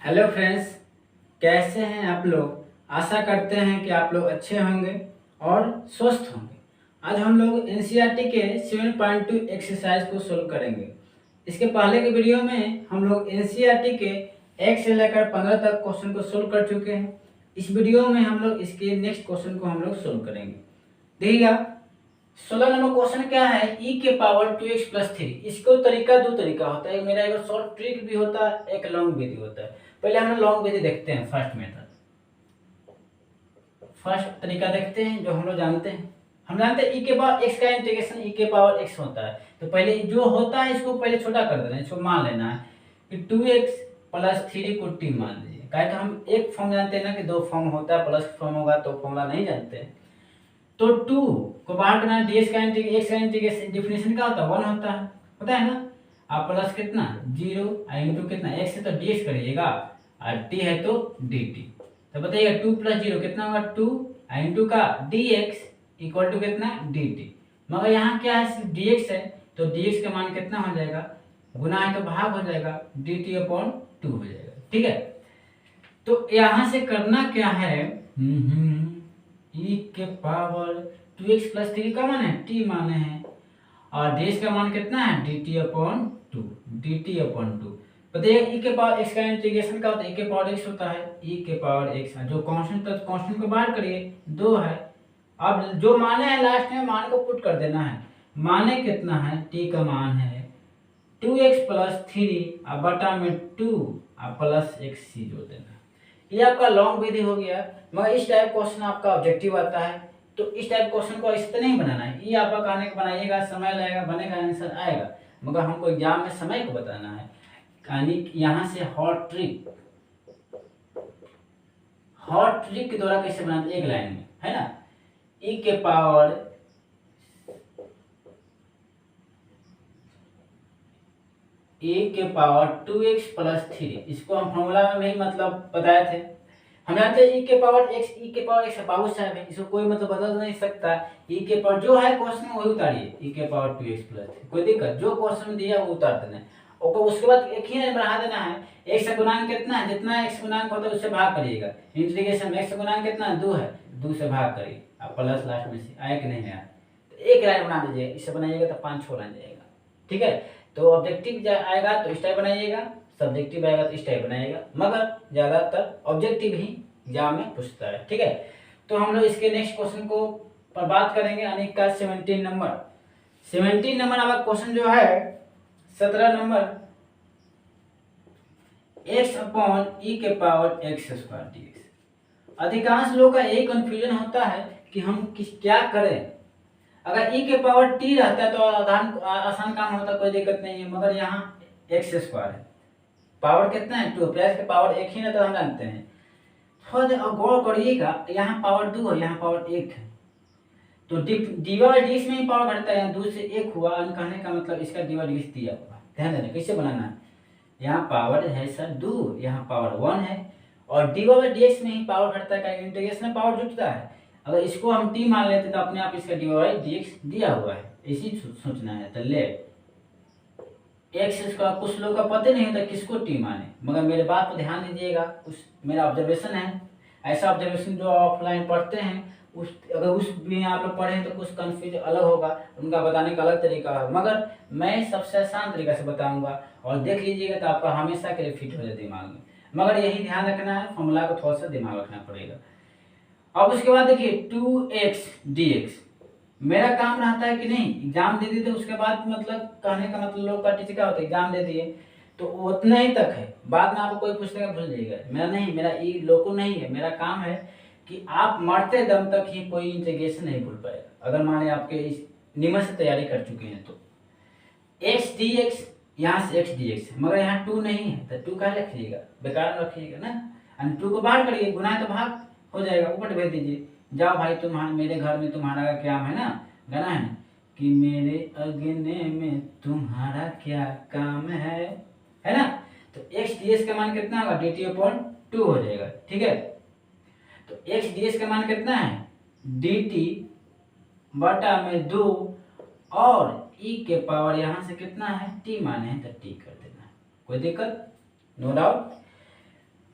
Hello friends, कैसे हैं आप लोग। आशा करते हैं कि आप लोग अच्छे होंगे और स्वस्थ होंगे। आज हम लोग एनसीईआरटी के 7.2 एक्सरसाइज को सोल्व करेंगे। इसके पहले के वीडियो में हम लोग एनसीईआरटी के 1 से लेकर 15 तक क्वेश्चन को सोल्व कर चुके हैं। इस वीडियो में हम लोग इसके नेक्स्ट क्वेश्चन को हम लोग सोल्व करेंगे। देखिएगा, 16 नंबर क्वेश्चन क्या है, e के पावर 2x+3। इसको दो तरीका होता है। मेरा एक शॉर्ट ट्रिक भी होता है, एक लॉन्ग विधि होता है। पहले हम लॉन्ग विधि देखते हैं। फर्स्ट तरीका देखते हैं जो हम लोग जानते हैं। हम जानते हैं e के पावर x का इंटीग्रेशन e के पावर x होता है। तो पहले जो होता है इसको पहले छोटा कर देना है, इसको मान लेना है कि 2x+3 को t मान लीजिए। कहे तो हम एक फॉर्म जानते हैं ना कि दो फॉर्म होता है, प्लस फॉर्म होगा तो फॉर्मूला नहीं जानते हैं। तो 2 को बाहर करना, ds का इंटीग्रेशन डिफिनेशन क्या होता है, 1 होता है ना। आप प्लस कितना 0 इंटू कितना x है तो ds करिएगा और t है तो dt। तो बताइएगा 2 + 0 कितना होगा, 2 इंटू का dx इक्वल टू कितना dt। मगर यहाँ क्या है, सिर्फ dx है तो dx का मान कितना हो जाएगा, गुना है तो भाग हो जाएगा, dt/2 हो जाएगा। ठीक है, तो यहाँ से करना क्या है, e के पावर 2x+3 का मान है t माने हैं और ds का मान कितना है dt/2। बताइए e के पावर x का इंटीग्रेशन का होता है, e के पावर x होता है, e के पावर x जो कांस्टेंट था कांस्टेंट को बाहर करिए, 2 है। अब जो माने है लास्ट में मान को पुट कर देना है। माने कितना है, t का मान है 2x+3 और बटा में 2 और प्लस x जोड़ देना है। ये आपका लॉन्ग विधि हो गया। मगर इस टाइप क्वेश्चन आपका ऑब्जेक्टिव आता है तो इस टाइप क्वेश्चन को इस तरह नहीं बनाना है। ये आपका कहने को बनाइएगा, समय लगेगा, बनेगा, आंसर आएगा, मगर हमको एग्जाम में समय को बताना है। यानी यहाँ से हॉट ट्रिक के द्वारा कैसे बनाते, एक लाइन में है ना, e के पावर e के पावर 2x+3, इसको हम फॉर्मूला में भी मतलब बताए थे। हम जानते हैं e के पावर x बाबू साहब है, इसको कोई मतलब बदल नहीं सकता। e के पावर जो है क्वेश्चन में वही उतारिए, e के पावर 2x+3, कोई दिक्कत, जो क्वेश्चन में दिया वो उतार देना है। और उसके बाद एक ही बढ़ा देना है। x का गुणांक कितना है, जितना x गुणांक होता है उससे भाग करिएगा। इंटीग्रेशन में x का गुणांक कितना है, 2 है, 2 से भाग करिए और प्लस लास्ट में से आया कि नहीं आया, तो एक लाइन बना दीजिए। इससे बनाइएगा तो 5-6 लाइन जाएगा। ठीक है, तो ऑब्जेक्टिव आएगा तो इस टाइप बनाइएगा, सब्जेक्टिव आएगा तो इस टाइप बनाइएगा, मगर ज्यादातर ऑब्जेक्टिव ही एग्जाम में पूछता है। ठीक है, तो हम लोग इसके नेक्स्ट क्वेश्चन को पर बात करेंगे। अनेक का 17 नंबर आपका क्वेश्चन जो है 17 नंबर, x/e के पावर x² dx। अधिकांश लोगों का यही कंफ्यूजन होता है कि हम क्या करें। अगर e के पावर t रहता है तो आसान काम होता, कोई दिक्कत नहीं है, मगर यहाँ x² है, पावर कितना है 2, प्लस के पावर 1 ही ना, तो हम जानते हैं। थोड़ा गौर करिएगा, यहाँ पावर 2 है, यहाँ पावर 1 है, तो dy/dx में ही पावर घटता है, यहाँ 2 से 1 हुआ, कहने का मतलब इसका dy/dx दिया हुआ। ध्यान देना कैसे बनाना है, यहाँ पावर है सर 2, यहाँ पावर 1 है और dy/dx में ही पावर घटता है, इंटीग्रेशन में पावर जुटता है। अगर इसको हम t मान लेते तो अपने आप इसका dy/dx दिया हुआ है, इसी सोचना है। तो ले x का कुछ लोग का पता नहीं होता किसको t माने, मगर मेरे बात पर ध्यान दीजिएगा, कुछ मेरा ऑब्जर्वेशन है, ऐसा ऑब्जर्वेशन जो ऑफलाइन पढ़ते हैं अगर उस भी आप लोग पढ़ें तो कुछ कन्फ्यूज अलग होगा, उनका बताने का अलग तरीका है, मगर मैं सबसे आसान तरीका से बताऊंगा और देख लीजिएगा तो आपका हमेशा के लिए फिट हो जाए दिमाग में। मगर यही ध्यान रखना है, फॉर्मूला को थोड़ा सा दिमाग रखना पड़ेगा। अब उसके बाद देखिए 2x dx, मेरा काम रहता है कि नहीं, एग्जाम दे दिए तो उसके बाद मतलब कहने का मतलब लोग का टीचर क्या होता है, एग्जाम दे दिए तो उतना ही तक है, बाद में आपको कोई पूछने का भूल जाइएगा। मेरा नहीं, मेरा ये लोगों नहीं है, मेरा काम है कि आप मरते दम तक ही कोई इंटीग्रेशन नहीं भूल पाएगा। अगर मान लिया आपके इस नियम से तैयारी कर चुके हैं तो x dx, यहाँ से x dx, मगर यहाँ 2 नहीं है तो 2 कहाँ रखिएगा, बेकार में रखिएगा ना, और 2 को बाहर करिए, गुना तो भाग हो जाएगा, ऊपर भेज दीजिए। जाओ भाई तुम्हारा मेरे घर में तुम्हारा क्या है ना, गाना है ना कि मेरे अगने में तुम्हारा क्या काम है ना। तो x ds का मान कितना होगा, dt/2 हो जाएगा। ठीक है, तो x ds का मान कितना है dt/2 और e के पावर यहाँ से कितना है t माने हैं तो t कर देना है, कोई दिक्कत, नो डाउट।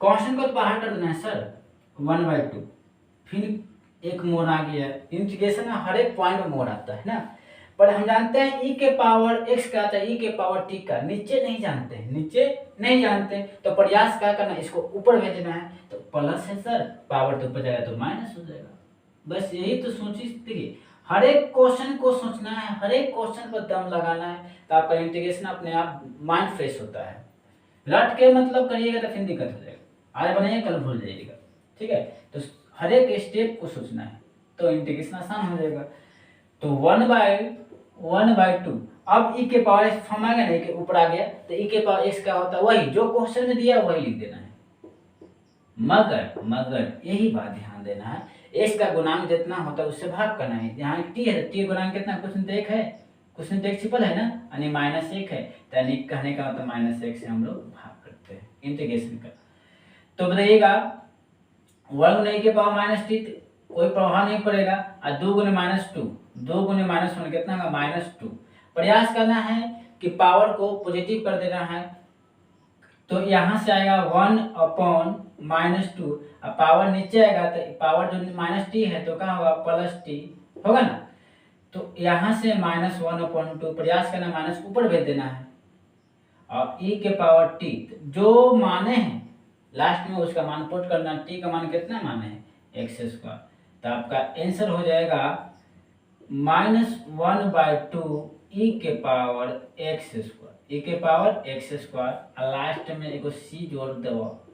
कांस्टेंट को तो बाहर कर देना है सर, 1/2, फिर एक मोड़ आ गया। इंटीग्रेशन में हर एक पॉइंट में मोड़ आता है ना, पर हम जानते हैं e के पावर x का आता है e के पावर t का, नीचे नहीं जानते हैं, नीचे नहीं जानते हैं, तो प्रयास क्या करना है, इसको ऊपर भेजना है, तो प्लस है सर, पावर तो ऊपर जाएगा तो माइनस हो जाएगा। बस यही तो सोची थी, हर एक क्वेश्चन को सोचना है, हर एक क्वेश्चन पर दम लगाना है, तो आपका इंटीग्रेशन अपने आप माइंड फ्रेश होता है। रट के मतलब करिएगा तो फिर दिक्कत हो जाएगा, आज बनाइए कल भूल जाइएगा, ठीक है। तो हर एक स्टेप को सोचना है तो इंटीग्रेशन आसान हो जाएगा। तो 1/2, अब e के पावर x फॉर्म आ गया ना, के ऊपर आ गया, तो e के पावर x का होता है वही जो क्वेश्चन में दिया वही लिख देना है। मगर यही बात ध्यान देना है, x का गुणांक जितना होता है उससे भाग करना है। यहाँ t है, t गुणांक कितना, कुछ नहीं है, कुछ नहीं सिंपल है ना, यानी -1 है, तो यानी कहने का मतलब -1 से हम लोग भाग करते हैं इंटीग्रेशन का। तो बताइएगा 1 के पावर -t कोई प्रभाव नहीं पड़ेगा, और 2 गुने -2, 2 गुने -1 कितना होगा, -2। प्रयास करना है कि पावर को पॉजिटिव कर देना है, तो यहाँ से आएगा 1/-2, अब पावर नीचे आएगा तो पावर जो -t है तो क्या होगा, +t होगा ना। तो यहाँ से -1/2, प्रयास करना माइनस ऊपर भेज देना है, और e के पावर t जो माने हैं लास्ट में उसका मान पुट करना। t का मान कितना माने हैं, x², तो आपका आंसर हो जाएगा -1/2 e के पावर x², e के पावर x², और लास्ट में एक c जोड़ दो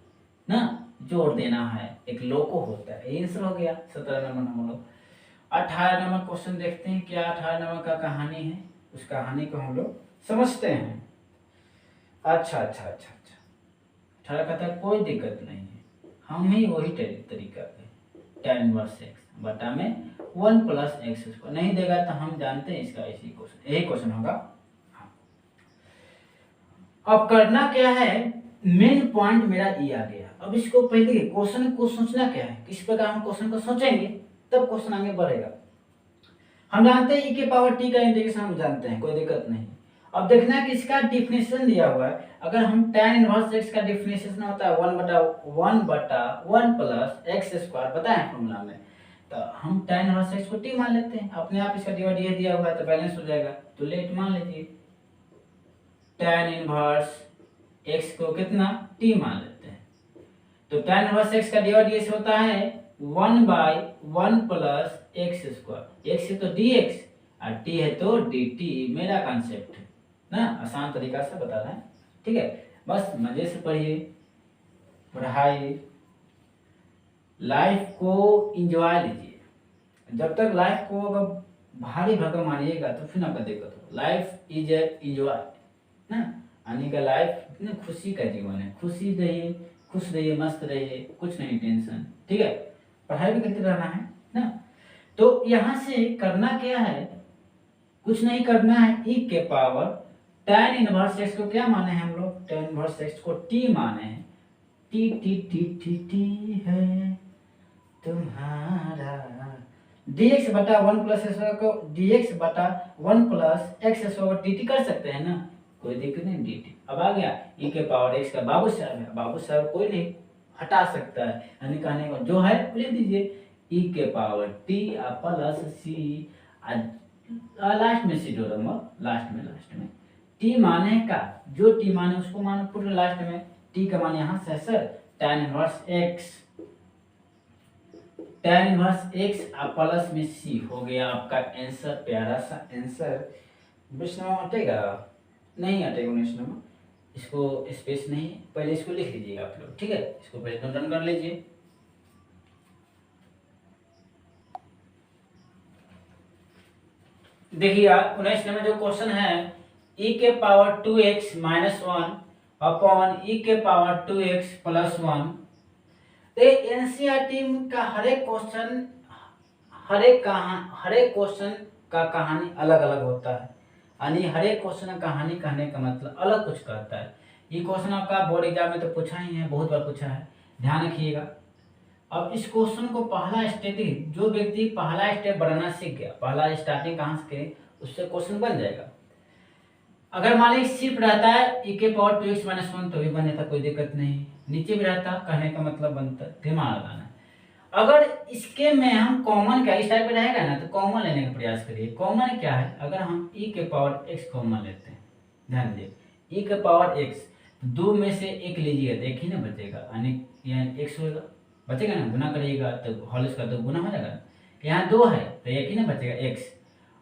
ना, जोड़ देना है, एक लोको होता है। आंसर हो गया 17 नंबर। हम लोग 18 नंबर क्वेश्चन देखते हैं, क्या 18 नंबर का कहानी है, उस कहानी को हम लोग समझते हैं। अच्छा 18 का था, कोई दिक्कत नहीं है, हम ही वही तरीका पे tan इनवर्स x बटा में 1 + x², नहीं देगा तो हम जानते हैं इसका इसी क्वेश्चन, यही क्वेश्चन होगा। हाँ। अब करना क्या है, मेन पॉइंट मेरा ये आ गया। अब इसको पहले क्वेश्चन को सोचना क्या है, किस प्रकार हम क्वेश्चन को सोचेंगे तब क्वेश्चन आगे बढ़ेगा। हम जानते हैं e के पावर t का इंटीग्रेशन हम जानते हैं, कोई दिक्कत नहीं। अब देखना है कि इसका डिफिनेशन दिया हुआ है, अगर हम tan इनवर्स x का डिफिनेशन होता है 1/1 + x² बताएं फॉर्मूला में, तो हम tan इनवर्स x को t मान लेते हैं, अपने आप इसका डिवाइड दिया हुआ है तो बैलेंस हो जाएगा, तो लेट मान लीजिए tan इनवर्स x को कितना t मान लेते हैं, तो tan इनवर्स x का डिवाइड ऐसे होता है 1/1 + x², x है तो dx और t है तो dt, मेरा कॉन्सेप्ट है ना, आसान तरीका से बता रहे हैं, ठीक है। बस मजे से पढ़िए, पढ़ाई, लाइफ को एंजॉय लीजिए। जब तक लाइफ को अगर भारी भरकम मानिएगा तो फिर आपका दिक्कत हो। लाइफ इज एंजॉय ना, यानी का लाइफ ना खुशी का जीवन है, खुशी रहिए, खुश रहिए, मस्त रहिए, कुछ नहीं टेंशन, ठीक है। पढ़ाई भी करते रहना है ना। तो यहाँ से करना क्या है, कुछ नहीं करना है, e के पावर tan इनवर्स x को क्या माने हैं हम लोग, tan इनवर्स x को t माने हैं, t t t t t है तुम्हारा, dx बटा 1 + x को dx बटा 1 + x को dt कर सकते हैं ना, कोई दिक्कत नहीं dt। अब आ गया e के पावर x का बाबू साहब है, बाबू साहब कोई नहीं हटा सकता है, यानी कहने को जो है लिख दीजिए e के पावर t + c, लास्ट में c जोड़ूंगा, लास्ट में t माने का, जो t माने उसको मानो पूरे लास्ट में, t का मान यहाँ से सर tan इनवर्स x और प्लस में c हो गया आपका आंसर, प्यारा सा आंसर। विष्णु हटेगा नहीं, हटेगा विष्णु, इसको स्पेस नहीं, पहले इसको लिख लीजिएगा आप लोग, ठीक है, इसको पहले डन कर लीजिए। देखिए 19 नंबर जो क्वेश्चन है, e के पावर 2x - 1 अपॉन e के पावर 2x + 1। तो एनसीईआरटी का हर एक क्वेश्चन का कहानी अलग अलग होता है, यानी हर एक क्वेश्चन का कहानी कहने का मतलब अलग कुछ कहता है। ये क्वेश्चन आपका बोर्ड एग्जाम में तो पूछा ही है, बहुत बार पूछा है, ध्यान रखिएगा। अब इस क्वेश्चन को पहला स्टेप, जो व्यक्ति पहला स्टेप बढ़ाना सीख गया, पहला स्टार्टिंग कहाँ से उससे क्वेश्चन बन जाएगा। अगर मान लीजिए सिर्फ रहता है e के पावर 2x माइनस 1 तो भी बन जाता, कोई दिक्कत नहीं। नीचे भी रहता, कहने का मतलब बनता, दिमाग लगाना। अगर इसके में हम कॉमन क्या इस टाइप का रहेगा ना, तो कॉमन लेने का प्रयास करिए। कॉमन क्या है, अगर हम e के पावर x कॉमन लेते हैं, ध्यान दीजिए e के पावर x, दो में से एक लीजिएगा तो एक ही ना बचेगा, यानी x होगा, बचेगा ना, गुना करिएगा तो होल स्क्वायर तो गुना हो जाएगा। यहाँ दो है तो एक ही ना बचेगा x,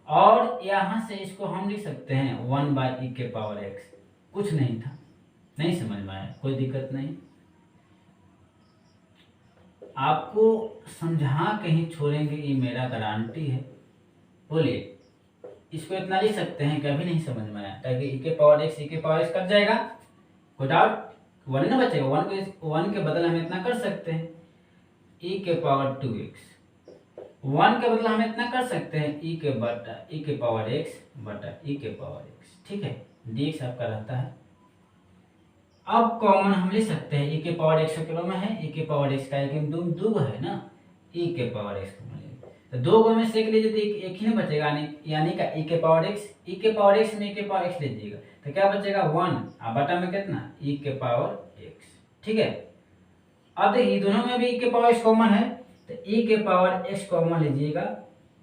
और यहाँ से इसको हम लिख सकते हैं 1/e के पावर x। कुछ नहीं था, नहीं समझ में आया, कोई दिक्कत नहीं, आपको समझा कहीं छोड़ेंगे ये मेरा गारंटी है। बोलिए, इसको इतना लिख सकते हैं कि अभी नहीं समझ में आया, ताकि e के पावर x कट जाएगा, कोई डाउट, वन ना बचेगा, वन के बदले हम इतना कर सकते हैं e के पावर 2x, वन के बदले हम इतना कर सकते हैं e के पावर x बटा e के पावर x, ठीक है, dx आपका रहता है। अब कॉमन हम ले सकते हैं e के पावर x किलो में है, e के पावर x का एक दो है ना, e के पावर x तो दो गो में से एक लीजिए तो एक ही ना बचेगा, यानी का e के पावर x, e के पावर x में e के पावर x लीजिएगा तो क्या बचेगा 1, और बटा में कितना e के पावर x, ठीक है। अब देखिए दोनों में भी e के पावर x कॉमन है, तो e के पावर x कॉमन लीजिएगा,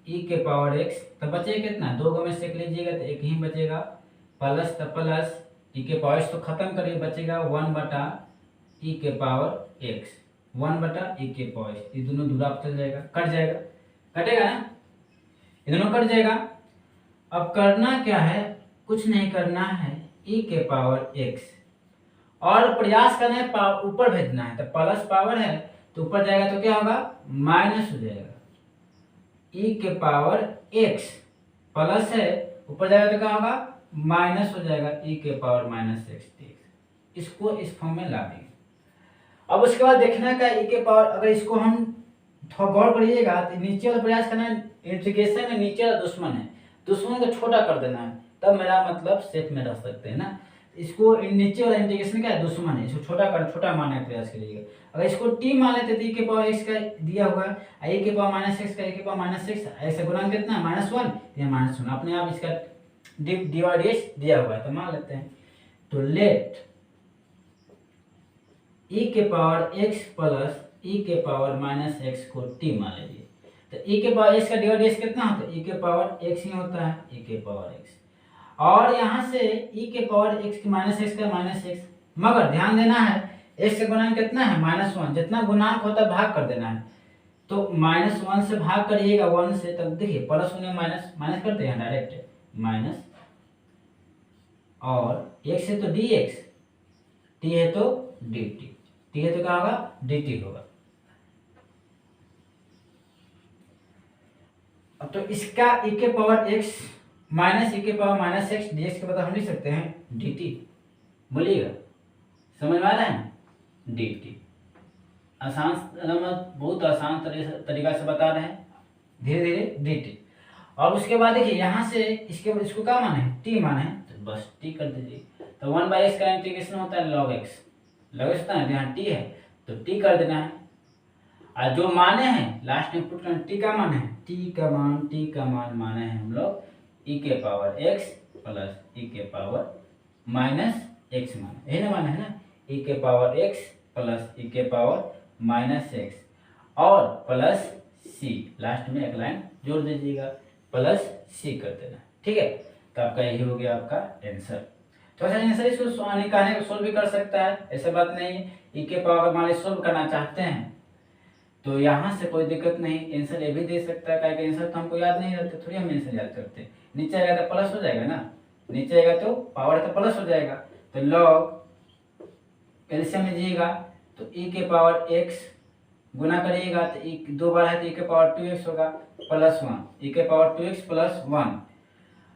e के पावर x तो बचेगा कितना, दो गो में से एक लीजिएगा तो एक ही बचेगा, प्लस तो प्लस e के पावर x तो खत्म करिए, बचेगा 1 बटा e के पावर x, 1 बटा e के पावर x, ये दोनों दूरा चल जाएगा, कट जाएगा, कटेगा ना, ये दोनों कट जाएगा। अब करना क्या है, कुछ नहीं करना है, e के पावर x और प्रयास करना है ऊपर भेजना है, तो प्लस पावर है तो ऊपर जाएगा तो क्या होगा, माइनस हो जाएगा, e के पावर x प्लस है, ऊपर जाएगा तो क्या होगा, माइनस हो जाएगा, e के पावर माइनस x dx। इसको इस फॉर्म में ला देंगे। अब उसके बाद देखना का e के पावर, अगर इसको हम थोड़ा गौर करिएगा तो नीचे वाला प्रयास करना है, इंटीग्रेशन में नीचे वाला दुश्मन है, दुश्मन को छोटा कर देना है, तब मेरा मतलब सेट में रह सकते हैं ना। इसको नीचे वाला इंटीग्रेशन क्या है, दुश्मन है, इसको छोटा मारने का प्रयास करिएगा। अगर इसको t मान लेते तो e के पावर x का दिया हुआ है, e के पावर माइनस x का e के पावर माइनस x, ऐसा गुणा कितना -1, ये -1 अपने आप इसका डिवाइड दिया हुआ है तो मान लेते हैं। तो लेट e के पावर x प्लस e के पावर माइनस x को t मान लीजिए, तो e के पावर x का डिवाइड कितना होता है, e के पावर x ही होता है, e के पावर x, और यहाँ से e के पावर x की माइनस x का माइनस x, मगर ध्यान देना है x का गुणांक कितना है -1, जितना गुणांक होता है भाग कर देना है, तो -1 से भाग करिएगा 1 से, तब देखिए प्लस होने माइनस करते हैं डायरेक्ट माइनस, और x है तो dx, t है तो dt, t है तो क्या होगा dt होगा। अब तो इसका e के पावर x माइनस e के पावर माइनस x dx के बदले हम लिख सकते हैं dt, बोलिएगा समझ में आ रहा है, dt आसान, बहुत आसान तरीका से बता रहे हैं, धीरे धीरे dt। और उसके बाद देखिए यहाँ से इसको क्या माने है, t माने है, तो बस t कर दीजिए, तो 1/x का इंटीग्रेशन होता है log x, होता है, यहाँ t है तो t कर देना है, और जो माने हैं लास्ट में पुट करना, t का मान है, t का मान माने हैं हम लोग e के पावर x प्लस e के पावर माइनस x माने, यही ना माने है ना, e के पावर x प्लस e के पावर माइनस x और प्लस c, लास्ट में एक लाइन जोड़ दीजिएगा, प्लस c कर देना, ठीक है। तो आपका यही हो गया आपका आंसर। तो ऐसा आंसर इसको निकालने का सोल्व भी कर सकता है, ऐसा बात नहीं है, e के पावर मान लीजिए सोल्व करना चाहते हैं तो यहाँ से कोई दिक्कत नहीं, आंसर ये भी दे सकता है, क्योंकि आंसर तो हमको याद नहीं रहता, थोड़ी हम आंसर याद करते हैं, नीचे आएगा तो प्लस हो जाएगा ना, नीचे आएगा तो पावर तो प्लस हो जाएगा, तो लॉग एलसीएम लीजिएगा तो e के पावर x गुना करिएगा तो दो बार है तो e के पावर 2x होगा प्लस 1, e के पावर 2x प्लस 1,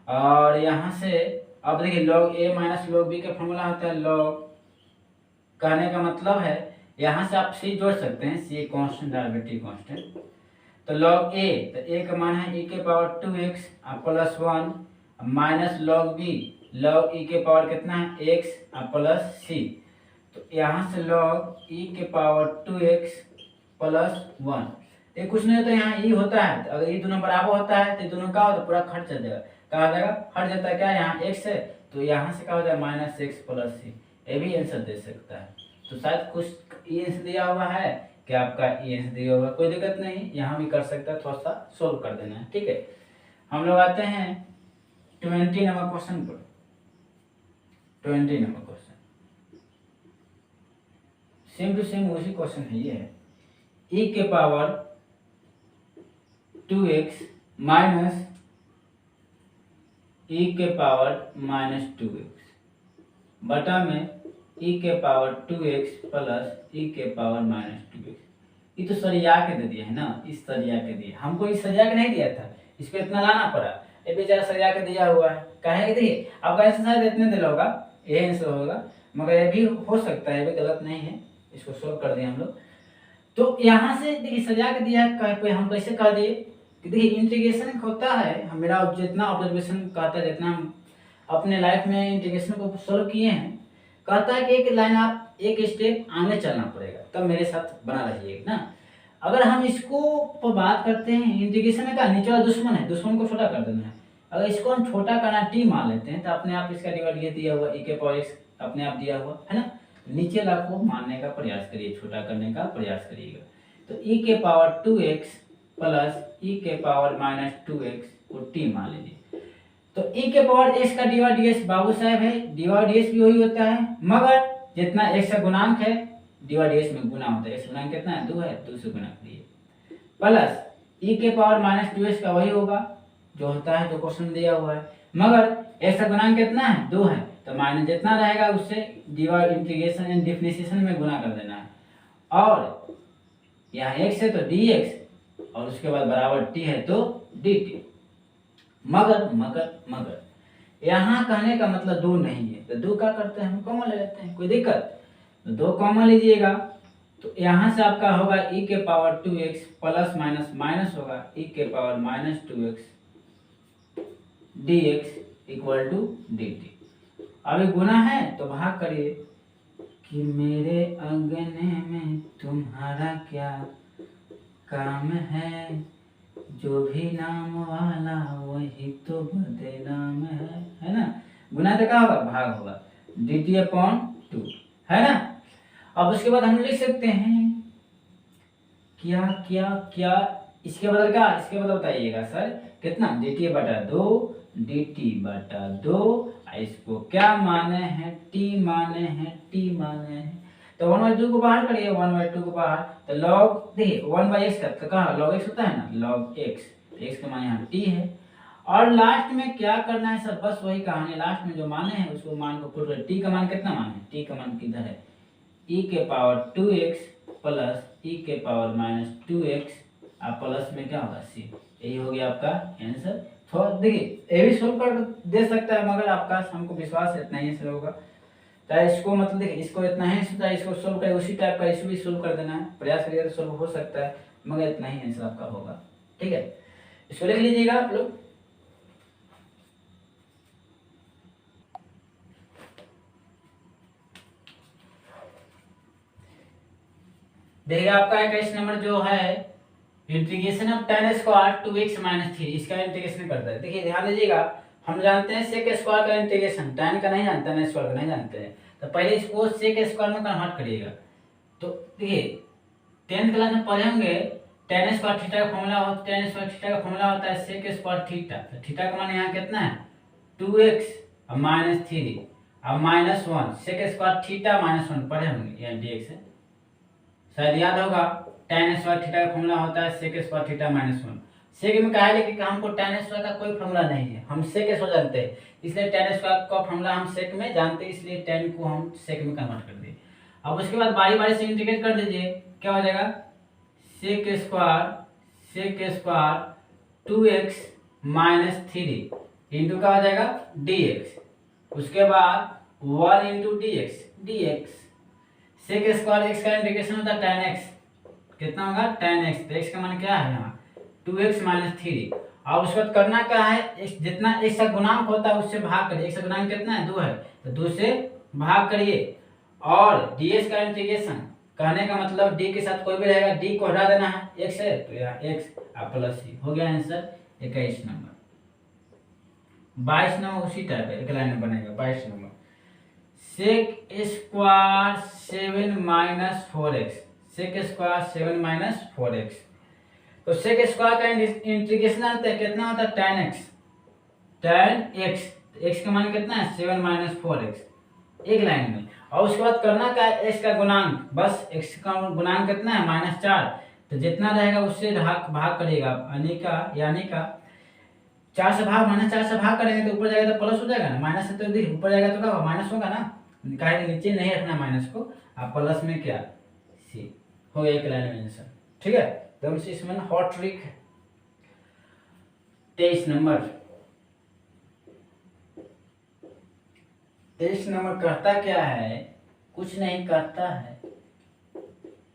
और यहाँ से अब देखिए log a minus log b का फॉर्मूला होता है log, कहने का मतलब है यहाँ से आप c जोड़ सकते हैं, c कांस्टेंट आर्बिट्री कांस्टेंट, तो log a, तो a का मान है e के power 2x plus 1 minus log b, log e के पावर कितना है x प्लस c, तो यहाँ से log e के पावर 2x प्लस 1, ये कुछ नहीं होता, यहाँ e होता है, तो अगर ये दोनों बराबर होता है तो दोनों का होता है पूरा खट चल जाएगा, कहा जाएगा हट जाता है, क्या यहाँ x है तो यहाँ से क्या हो जाए -x प्लस सी, ये भी आंसर दे सकता है। तो शायद कुछ ये आंसर दिया हुआ है कि आपका ये आंसर दिया हुआ, कोई दिक्कत नहीं, यहाँ भी कर सकता है, थोड़ा सा सोल्व कर देना है, ठीक है। हम लोग आते हैं 20 नंबर क्वेश्चन पर। 20 number question same to same उसी क्वेश्चन है, ये है e के पावर 2x माइनस e के पावर -2x बटा में e के पावर 2x प्लस e के पावर -2x। ये तो सरिया के दे दिया है ना, इस सरिया के दिए, हमको इस सरिया के नहीं दिया था, इसको इतना लाना पड़ा, ये बेचारा सरिया के दिया हुआ है, काहे कि देखिए आपका आंसर शायद इतने दिल होगा, ये आंसर होगा, मगर ये भी हो सकता है, ये भी गलत नहीं है, इसको सोल्व कर दिए हम लोग। तो यहाँ से देखिए सरिया के दिया है, हम कैसे कर दिए कि देखिए इंटीग्रेशन होता है, मेरा जितना ऑब्जर्वेशन कहता है, जितना हम अपने लाइफ में इंटीग्रेशन को सोल्व किए हैं, कहता है कि एक लाइन आप एक स्टेप आगे चलना पड़ेगा, तब मेरे साथ बना रहिएगा ना। अगर हम इसको पर बात करते हैं, इंटीग्रेशन में क्या नीचे वाला दुश्मन है, दुश्मन को छोटा कर देना है। अगर इसको हम छोटा करना टी मान लेते हैं तो अपने आप इसका डिवाइड ये दिया हुआ e के पावर x अपने आप दिया हुआ है ना, नीचे वाला को मानने का प्रयास करिए, छोटा करने का प्रयास करिएगा। तो e के पावर 2x प्लस e के पावर -2x को t मान लीजिए। तो e के पावर x का डिवाइड ds बाबू साहब है, डिवाइड ds भी वही होता है, मगर जितना x का गुणांक है डिवाइड ds में गुना होता है, x गुणांक कितना है 2 है, 2 से गुना करिए, प्लस e के पावर -2x का वही होगा जो होता है, जो क्वेश्चन दिया हुआ है, मगर x का गुणांक कितना है 2 है, तो माइनस जितना रहेगा उससे डिवाइड इंटीग्रेशन एंड डिफरेंशिएशन में गुना कर देना है, और यहाँ x है तो dx और उसके बाद बराबर t है तो dt। मगर मगर मगर यहाँ कहने का मतलब 2 नहीं है, तो 2 क्या करते हैं हम कॉमन ले लेते हैं, कोई दिक्कत, तो 2 कॉमन लीजिएगा, तो यहाँ से आपका होगा e के power 2x plus minus minus होगा e के power -2x dx equal to dt। अभी गुना है तो भाग करिए कि मेरे अंगने में तुम्हारा क्या काम है, जो भी नाम वाला वही तो बदनाम है ना। गुना तो क्या होगा भाग होगा, dt/2 है ना। अब उसके बाद हम लिख सकते हैं क्या क्या क्या, इसके बदल क्या, इसके बदल बताइएगा सर कितना, dt/2 dt/2, इसको क्या माने हैं t माने हैं, t माने हैं, तो 1/2 को बाहर करिए, 1/2 को बाहर, तो log देखिए 1/x का तो कहाँ log x होता है ना, log x, x का मान यहाँ t है, और लास्ट में क्या करना है सर, बस वही कहानी, लास्ट में जो माने हैं उसको मान को पुट कर, t का मान कितना मान है, t का मान किधर है, e के पावर 2x प्लस e के पावर -2x, आप प्लस में क्या होगा c, यही हो गया आपका आंसर। थोड़ा देखिए ये भी सोल्व कर दे सकता है, मगर आपका हमको विश्वास इतना ही से होगा, तो इसको मतलब देखिए इसको इतना ही सोचा, इसको सोल्व कर उसी टाइप का इसको भी सोल्व कर देना है, प्रयास करिए तो सोल्व हो सकता है, मगर इतना ही आंसर आपका होगा, ठीक है। इसको लिख लीजिएगा आप लोग। देखिए आपका 21 नंबर जो है integration of tan square 2x - 3, इसका इंटीग्रेशन करता है। देखिए ध्यान दीजिएगा, हम जानते हैं sec स्क्वायर का इंटीग्रेशन, tan का नहीं जानते हैं, स्क्वायर का नहीं जानते हैं, तो पहले इसको sec स्क्वायर में कन्वर्ट करिएगा। तो देखिए 10th क्लास में पढ़े होंगे tan स्क्वायर थीटा का फॉर्मूला होता है, tan स्क्वायर थीटा का फॉर्मूला होता है sec स्क्वायर थीटा, तो थीटा का मान यहाँ कितना है 2x और -3 और -1, sec स्क्वायर थीटा -1 पढ़े होंगे, यहाँ dx है, शायद याद होगा tan स्क्वायर थीटा का फॉर्मूला होता है sec स्क्वायर थीटा -1। सेक में कहा है लेकिन हमको tan स्क्वायर का कोई फॉर्मूला नहीं है, हम sec स्क्वायर जानते हैं, इसलिए tan स्क्वायर का फॉर्मूला हम sec में जानते हैं, इसलिए tan को हम sec में कन्वर्ट कर दिए। अब उसके बाद बारी बारी से इंटीग्रेट कर दीजिए, क्या हो जाएगा sec स्क्वायर 2x -3 इंटू क्या हो जाएगा dx, उसके बाद 1 into dx sec square x का इंटीग्रेशन होता है tan x, कितना होगा tan x, तो x का मान क्या है यहाँ 2x -3। अब उसके बाद करना क्या है, जितना x का गुणांक होता है उससे भाग करिए, x का गुणांक कितना है 2 है, तो 2 से भाग करिए, और ds का इंटीग्रेशन कहने का मतलब d के साथ कोई भी रहेगा, d को हटा देना है, x है तो यहाँ x प्लस c, हो गया आंसर 21 नंबर। 22 नंबर उसी टाइप है, एक लाइन में बनेगा 22 number. Sec square 7 minus 4x, sec square 7 minus 4x। तो सेक स्क्वायर का इंटीग्रेशन आता है कितना होता है, tan x, tan x, x का मान कितना है 7 माइनस 4x, एक लाइन में। और उसके बाद करना क्या है, x का गुणांक, बस x का गुणांक कितना है -4, तो जितना रहेगा उससे भाग करेगा, यानी का 4 से भाग, -4 से भाग करेंगे तो ऊपर जाएगा तो प्लस हो जाएगा ना, माइनस से तो देखिए ऊपर जाएगा तो क्या माइनस होगा ना, कहे नीचे नहीं रखना माइनस को, आप प्लस में क्या सी हो गया, एक लाइन में आंसर। ठीक है, एकदम से इसमें हॉट ट्रिक है। 23 नंबर, 23 नंबर कहता क्या है, कुछ नहीं कहता है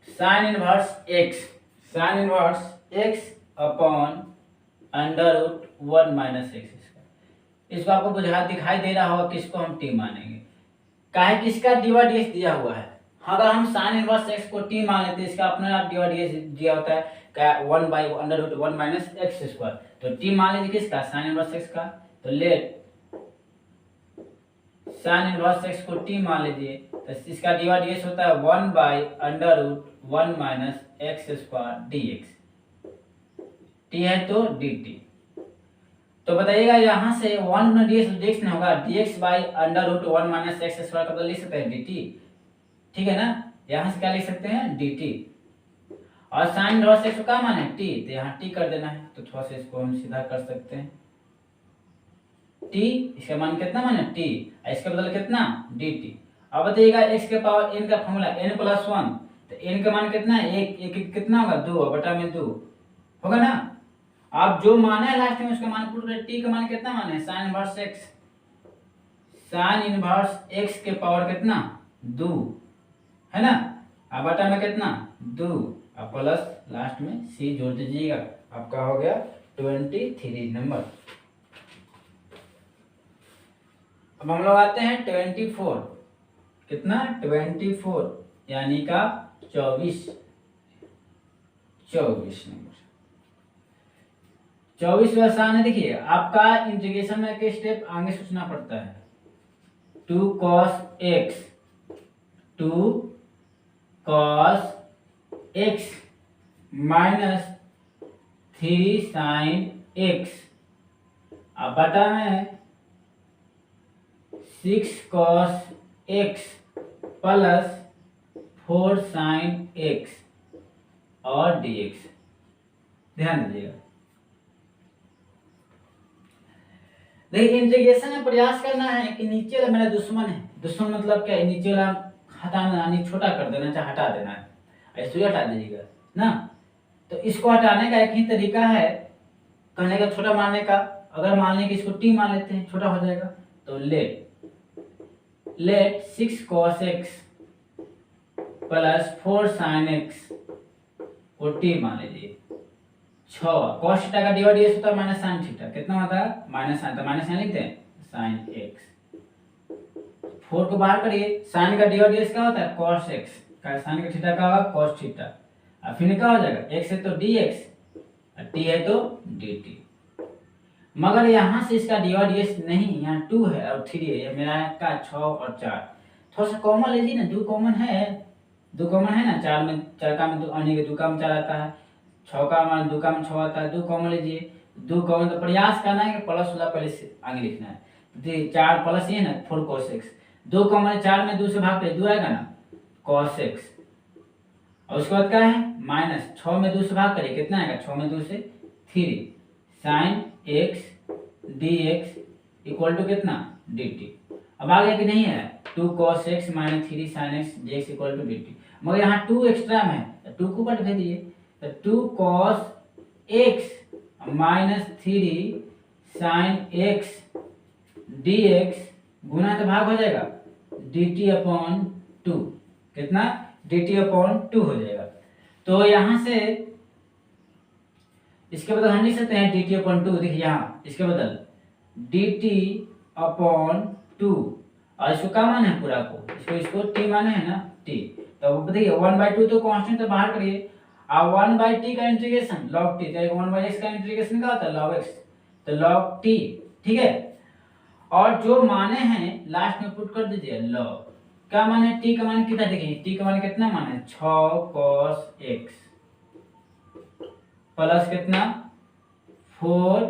sine inverse x, sine inverse x upon under root 1 minus x square. इसको आपको बुझा दिखाई दे रहा होगा, किसको हम t मानेंगे, काहे किसका डिवाइड dx दिया हुआ है। अगर हम साइन इनवर्स x को t मान लेते हैं, इसका अपने आप डिवाइड dx दिया होता है क्या 1 by under root 1 minus x square, तो t मान लीजिए किसका, साइन इनवर्स x का, तो लेट साइन इनवर्स x को t मान लीजिए, तो इसका डिवाइड dx होता है 1 by under root 1 minus x square dx, t है तो dt। तो बताइएगा यहाँ से 1 में dx नहीं होगा, dx by under root 1 minus x square का बदल लिख सकते हैं dt, ठीक है ना, यहाँ से क्या लिख सकते हैं dt। और साइन इनवर्स x का मान है t, तो यहाँ t कर देना है, तो थोड़ा सा इसको हम सीधा कर सकते हैं, t इसका मान कितना मान है t, इसका बदल कितना dt। अब बताइएगा x के पावर n का फॉर्मूला n प्लस 1, तो n का मान कितना है, एक कितना होगा 2 बटा में 2 होगा ना। आप जो माने है लास्ट में उसका मान पुट करें, t का मान कितना मान है sine inverse x, sine inverse x के पावर कितना 2 है ना, अब बटा में कितना 2, अब प्लस लास्ट में c जोड़ दीजिएगा, आपका हो गया 23 नंबर। अब हम लोग आते हैं 24, कितना 24 यानी का 24 नंबर। 24 आसान है, देखिए आपका इंटीग्रेशन में के स्टेप आगे सोचना पड़ता है, 2 cos x, 2 cos x minus 3 sin x, अब बटा में 6 cos x plus 4 sin x और dx। ध्यान दीजिएगा, देखिए इंटीग्रेशन में प्रयास करना है कि नीचे वाला मेरा दुश्मन है, दुश्मन मतलब क्या है, नीचे वाला हटाना यानी छोटा कर देना, चाहे हटा देना है, ऐसे ही हटा दीजिएगा ना। तो इसको हटाने का एक ही तरीका है कहने का छोटा मानने का, अगर मान लें कि इसको t मान लेते हैं छोटा हो जाएगा, तो let 6 cos x plus 4 sin x को t मान लीजिए, 6 cos थीटा का डिवाइड ये होता है माइनस sin थीटा, कितना होता है माइनस sin, तो माइनस यहाँ लिखते हैं sin x, 4 को बाहर करिए, sin का डिवाइड ये क्या होता है cos x का, sin का थीटा का होगा cos थीटा, अब फिर क्या हो जाएगा x है तो dx, t है तो dt। मगर यहाँ से इसका डिवाइड ये नहीं, यहाँ 2 है और 3 है, ये मेरा का 6 और 4, थोड़ा सा कॉमन लीजिए ना, 2 कॉमन है, 2 कॉमन है ना, 4 में 4 का में 2 आने के 2 का में 4 आता है, 6 का मान 2 का में 6 आता है, 2 कॉमन लीजिए, 2 कॉमन तो प्रयास करना है कि प्लस वाला पहले से आगे लिखना है, तो 4 प्लस ये ना 4 cos x, 2 कॉमन 4 में 2 से भाग पे 2 आएगा ना cos x, और उसके बाद क्या है माइनस 6 में 2 से भाग करिए कितना आएगा 6 में 2 से 3 sin x dx equal to कितना dt। अब आ गया कि नहीं है 2 cos x minus 3 sin x dx equal to dt, मगर यहाँ 2 एक्स्ट्रा में है, 2 को कट भेजिए, तो 2 cos x minus 3 sin x dx गुना तो भाग हो जाएगा dt अपॉन 2, कितना dt अपॉन 2 हो जाएगा। तो यहाँ से इसके बदल हम लिख सकते हैं dt अपॉन 2, देखिए यहाँ इसके बदल dt अपॉन 2, और इसको क्या माने है पूरा को, इसको t माने है ना t, तो देखिए 1/2 तो कांस्टेंट तो बाहर करिए, अब 1/t का इंटीग्रेशन log t, तो 1/x का इंटीग्रेशन क्या होता है log x, तो log t, ठीक है। और जो माने हैं लास्ट में पुट कर दीजिए लॉग। क्या माने टी का मान कितना, देखिए टी का मान कितना माने 6 cos x प्लस कितना 4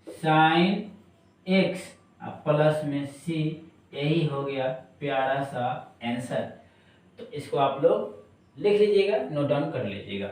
sin x प्लस में c। यही हो गया प्यारा सा आंसर। तो इसको आप लोग लिख लीजिएगा, नोट डाउन कर लीजिएगा।